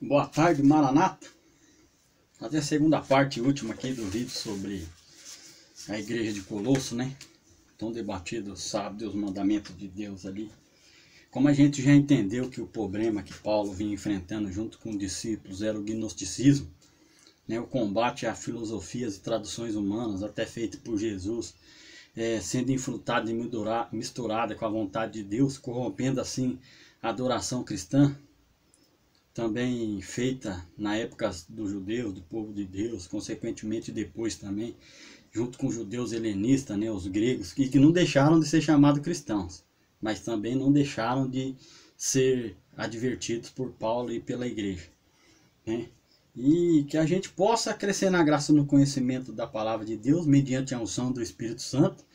Boa tarde, Maranata. Fazer a segunda parte e última aqui do vídeo sobre a igreja de Colosso, né? Tão debatido, sabe, os mandamentos de Deus ali. Como a gente já entendeu que o problema que Paulo vinha enfrentando junto com os discípulos era o gnosticismo, né? O combate a filosofias e traduções humanas, até feito por Jesus, sendo infrutada e misturada com a vontade de Deus, corrompendo assim a adoração cristã, também feita na época dos judeus, do povo de Deus, consequentemente depois também, junto com os judeus helenistas, né, os gregos, que não deixaram de ser chamados cristãos, mas também não deixaram de ser advertidos por Paulo e pela igreja, né? E que a gente possa crescer na graça e no conhecimento da palavra de Deus, mediante a unção do Espírito Santo,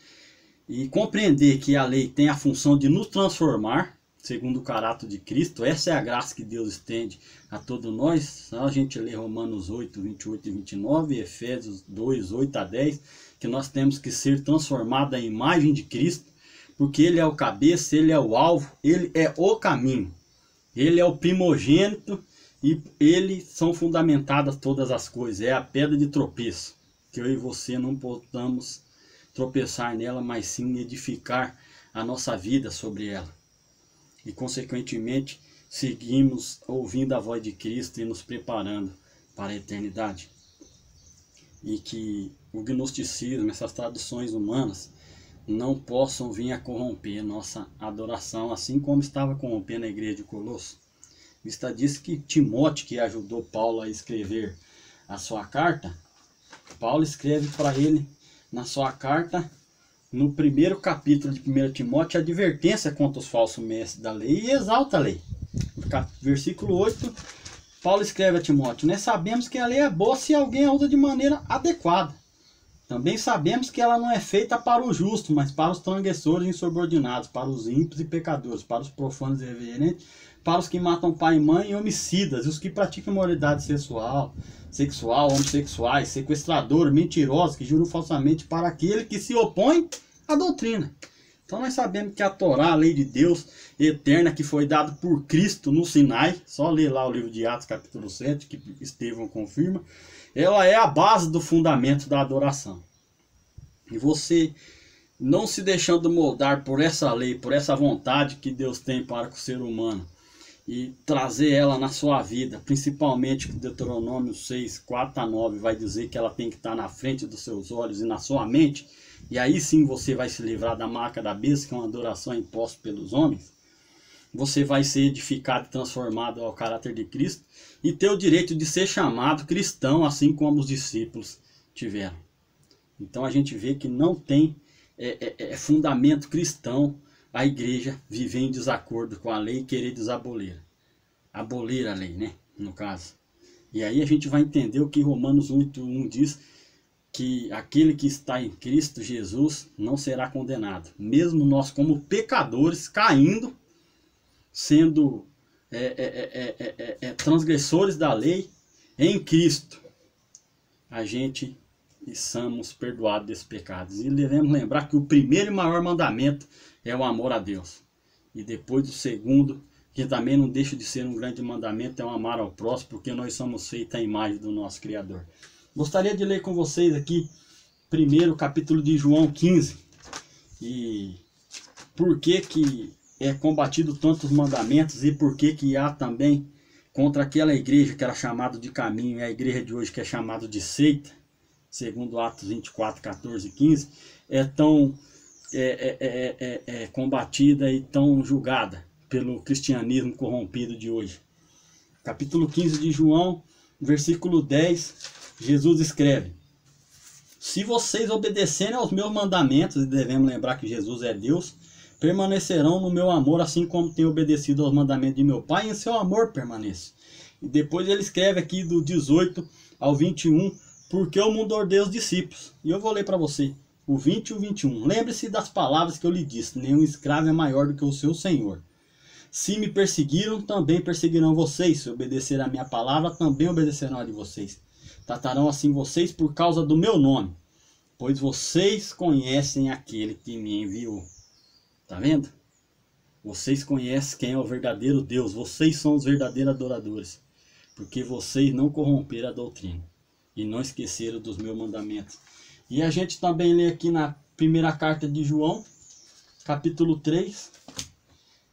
e compreender que a lei tem a função de nos transformar, segundo o caráter de Cristo. Essa é a graça que Deus estende a todos nós. A gente lê Romanos 8, 28 e 29, Efésios 2, 8 a 10, que nós temos que ser transformados à imagem de Cristo, porque Ele é o cabeça, Ele é o alvo, Ele é o caminho, Ele é o primogênito e Ele são fundamentadas todas as coisas. É a pedra de tropeço, que eu e você não podamos tropeçar nela, mas sim edificar a nossa vida sobre ela. E consequentemente seguimos ouvindo a voz de Cristo e nos preparando para a eternidade. E que o gnosticismo, essas traduções humanas, não possam vir a corromper nossa adoração, assim como estava corrompendo a igreja de Colosso. Está disso que Timóteo, que ajudou Paulo a escrever a sua carta, Paulo escreve para ele na sua carta, no primeiro capítulo de 1 Timóteo, a advertência contra os falsos mestres da lei e exalta a lei. Versículo 8, Paulo escreve a Timóteo: nós sabemos que a lei é boa se alguém a usa de maneira adequada. Também sabemos que ela não é feita para o justo, mas para os transgressores e insubordinados, para os ímpios e pecadores, para os profanos e irreverentes, para os que matam pai e mãe e homicidas, e os que praticam imoralidade sexual, homossexuais, sequestradores, mentirosos, que juram falsamente, para aquele que se opõe à doutrina. Então nós sabemos que a Torá, a lei de Deus eterna, que foi dada por Cristo no Sinai, só ler lá o livro de Atos capítulo 7, que Estevão confirma, ela é a base do fundamento da adoração. E você não se deixando moldar por essa lei, por essa vontade que Deus tem para com o ser humano, e trazer ela na sua vida, principalmente com Deuteronômio 6, 4 a 9, vai dizer que ela tem que estar na frente dos seus olhos e na sua mente, e aí sim você vai se livrar da marca da besta, que é uma adoração imposta pelos homens. Você vai ser edificado e transformado ao caráter de Cristo, e ter o direito de ser chamado cristão, assim como os discípulos tiveram. Então a gente vê que não tem fundamento cristão a igreja viver em desacordo com a lei e querer abolir a lei, né, no caso. E aí a gente vai entender o que Romanos 8:1 diz, que aquele que está em Cristo Jesus não será condenado. Mesmo nós como pecadores, caindo, sendo transgressores da lei, em Cristo a gente somos perdoados desses pecados. E devemos lembrar que o primeiro e maior mandamento é o amor a Deus. E depois o segundo, que também não deixa de ser um grande mandamento, é o amar ao próximo, porque nós somos feitos à imagem do nosso Criador. Gostaria de ler com vocês aqui, primeiro capítulo de João 15. E por que é combatido tantos mandamentos e por que há também contra aquela igreja que era chamada de caminho e a igreja de hoje que é chamada de seita, segundo Atos 24, 14 e 15, é tão combatida e tão julgada pelo cristianismo corrompido de hoje. Capítulo 15 de João, versículo 10, Jesus escreve: se vocês obedecerem aos meus mandamentos, e devemos lembrar que Jesus é Deus, permanecerão no meu amor, assim como tenho obedecido aos mandamentos de meu Pai, e em seu amor permaneço. E depois ele escreve aqui do 18 ao 21, porque o mundo odeia os discípulos. E eu vou ler para você o 20 e o 21. Lembre-se das palavras que eu lhe disse: nenhum escravo é maior do que o seu senhor. Se me perseguiram, também perseguirão vocês. Se obedecer a minha palavra, também obedecerão a de vocês. Tratarão assim vocês por causa do meu nome, pois vocês conhecem aquele que me enviou. Tá vendo? Vocês conhecem quem é o verdadeiro Deus. Vocês são os verdadeiros adoradores. porque vocês não corromperam a doutrina e não esqueceram dos meus mandamentos. E a gente também lê aqui na primeira carta de João, capítulo 3,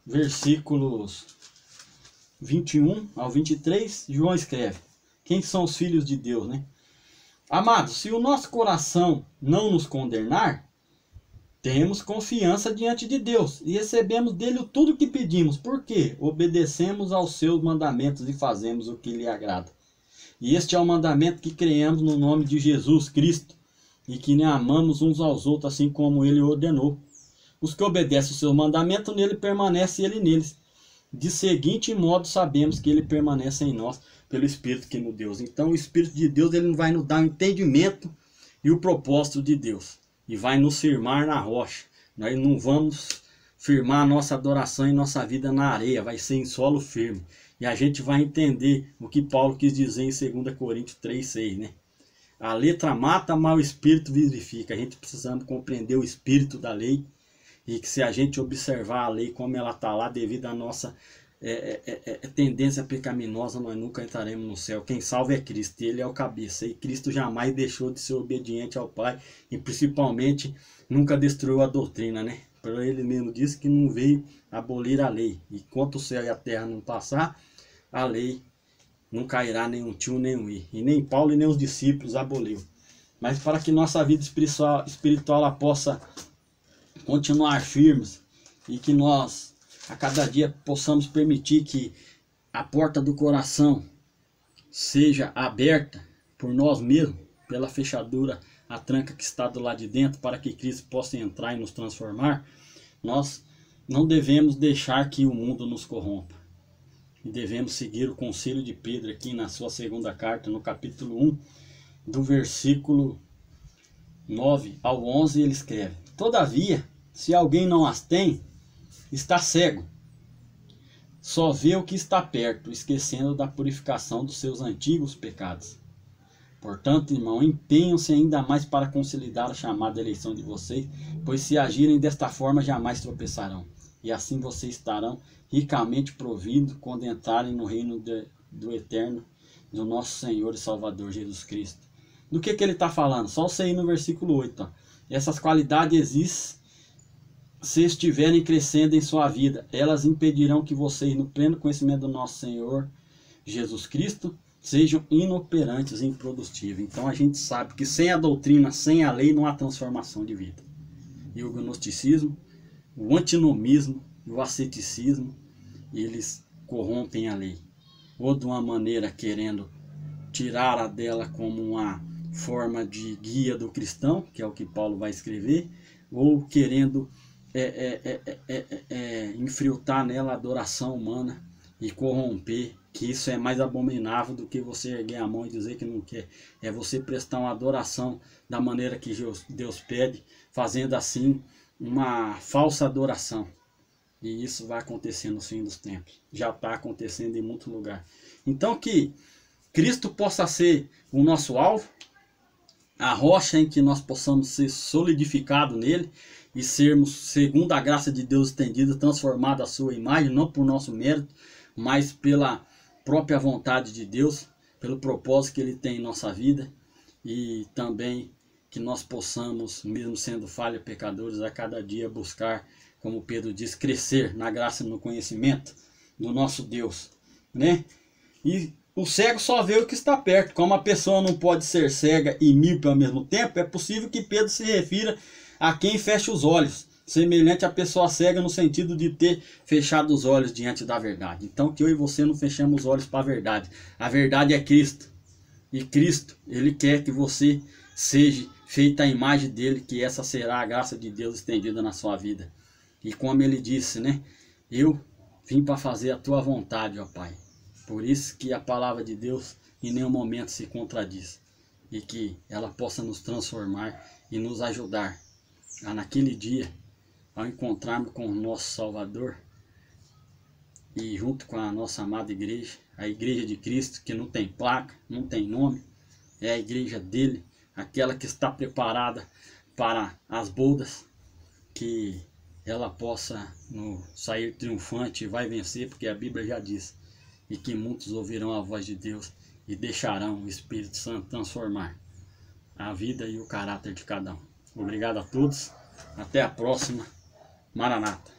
versículos 21 ao 23, João escreve: quem são os filhos de Deus, né? Amados, se o nosso coração não nos condenar, temos confiança diante de Deus e recebemos dele tudo o que pedimos. Por quê? Obedecemos aos seus mandamentos e fazemos o que lhe agrada. E este é o mandamento, que creemos no nome de Jesus Cristo e que amamos uns aos outros assim como ele ordenou. Os que obedecem o seu mandamento, nele permanece e ele neles. De seguinte modo sabemos que ele permanece em nós pelo Espírito que nos deu. Então o Espírito de Deus, ele vai nos dar o entendimento e o propósito de Deus. E vai nos firmar na rocha. Nós não vamos firmar a nossa adoração e nossa vida na areia. Vai ser em solo firme. E a gente vai entender o que Paulo quis dizer em 2 Coríntios 3:6, né? A letra mata, mas o Espírito vivifica. A gente precisa compreender o Espírito da lei. E que se a gente observar a lei como ela está lá, devido à nossa tendência pecaminosa, nós nunca entraremos no céu. Quem salva é Cristo, ele é o cabeça. E Cristo jamais deixou de ser obediente ao Pai. E principalmente nunca destruiu a doutrina, né? Por ele mesmo disse que não veio abolir a lei. E enquanto o céu e a terra não passar, a lei não cairá nem um tio nem um i. E nem Paulo e nem os discípulos aboliu. Mas para que nossa vida espiritual ela possa continuar firmes e que nós a cada dia possamos permitir que a porta do coração seja aberta por nós mesmos, pela fechadura, a tranca que está do lado de dentro, para que Cristo possa entrar e nos transformar. Nós não devemos deixar que o mundo nos corrompa. E devemos seguir o conselho de Pedro aqui na sua segunda carta, no capítulo 1, do versículo 9 ao 11, ele escreve: todavia, se alguém não as tem, está cego, só vê o que está perto, esquecendo da purificação dos seus antigos pecados. Portanto, irmão, empenham-se ainda mais para consolidar a chamada eleição de vocês, pois se agirem desta forma, jamais tropeçarão. E assim vocês estarão ricamente providos quando entrarem no reino do eterno, do nosso Senhor e Salvador Jesus Cristo. Do que ele está falando? Só você ir no versículo 8. Ó. Essas qualidades existem se estiverem crescendo em sua vida. Elas impedirão que vocês, no pleno conhecimento do nosso Senhor Jesus Cristo, sejam inoperantes e improdutivos. Então a gente sabe que sem a doutrina, sem a lei, não há transformação de vida. E o gnosticismo, o antinomismo e o asceticismo, eles corrompem a lei. Ou de uma maneira querendo tirar dela como uma forma de guia do cristão, que é o que Paulo vai escrever, ou querendo infiltrar nela a adoração humana e corromper, que isso é mais abominável do que você erguer a mão e dizer que não quer. É você prestar uma adoração da maneira que Deus pede, fazendo assim uma falsa adoração. E isso vai acontecer no fim dos tempos. Já está acontecendo em muito lugar. Então que Cristo possa ser o nosso alvo, a rocha em que nós possamos ser solidificados nele e sermos, segundo a graça de Deus estendida, transformados à sua imagem, não por nosso mérito, mas pela própria vontade de Deus, pelo propósito que ele tem em nossa vida, e também que nós possamos, mesmo sendo falhos pecadores, a cada dia buscar, como Pedro diz, crescer na graça e no conhecimento do nosso Deus, né? E o cego só vê o que está perto. Como a pessoa não pode ser cega e míope ao mesmo tempo, é possível que Pedro se refira a quem fecha os olhos, semelhante à pessoa cega no sentido de ter fechado os olhos diante da verdade. Então que eu e você não fechemos os olhos para a verdade. A verdade é Cristo. E Cristo, ele quer que você seja feita a imagem dele, que essa será a graça de Deus estendida na sua vida. E como ele disse, né? Eu vim para fazer a tua vontade, ó Pai. Por isso que a palavra de Deus em nenhum momento se contradiz. E que ela possa nos transformar e nos ajudar a naquele dia, ao encontrarmos com o nosso Salvador e junto com a nossa amada igreja, a igreja de Cristo, que não tem placa, não tem nome, é a igreja dele, aquela que está preparada para as bodas, que ela possa sair triunfante e vai vencer, porque a Bíblia já diz e que muitos ouvirão a voz de Deus e deixarão o Espírito Santo transformar a vida e o caráter de cada um. Obrigado a todos, até a próxima. Maranata.